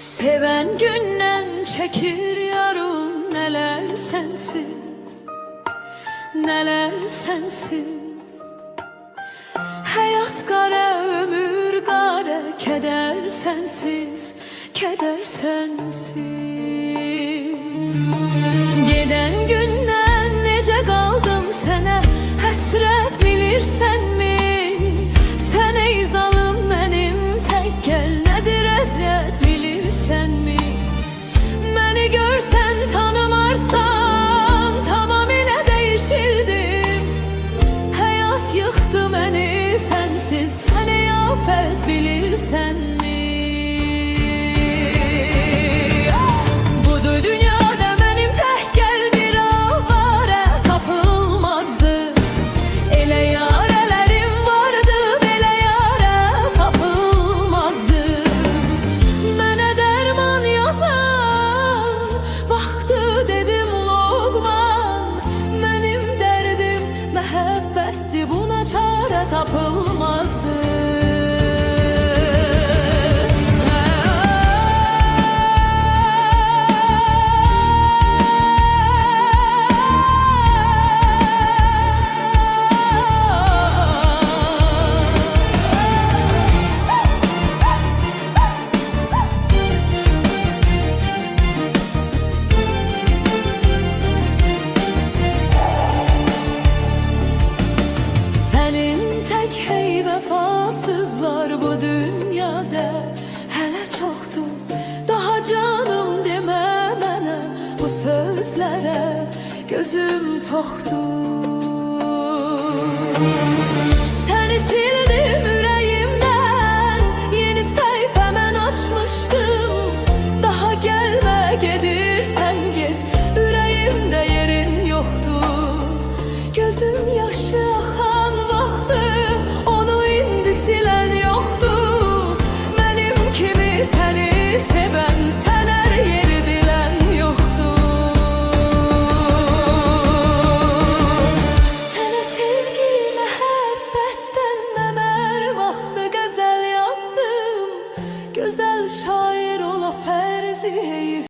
Seven gündən çəkir yarım, neler sensiz, neler sensiz. Hayat qara, ömür qara, keder sensiz, keder sensiz. Geden gündən necə qaldım sənə həsrət, bilirsenmi? Sən ey zalım mənim tək gəl, nədir əziyyət, bilirsenmi? Məni görsən tanımarsan, tamamilə dəyişildim. Həyat yıxdı məni sənsiz, sən ey afət, bilirsenmi? Buna çare tapılmazdı. Vefasızlar bu dünyada hele çoktu. Daha canım deme bana, bu sözlere gözüm toktu. Seni sil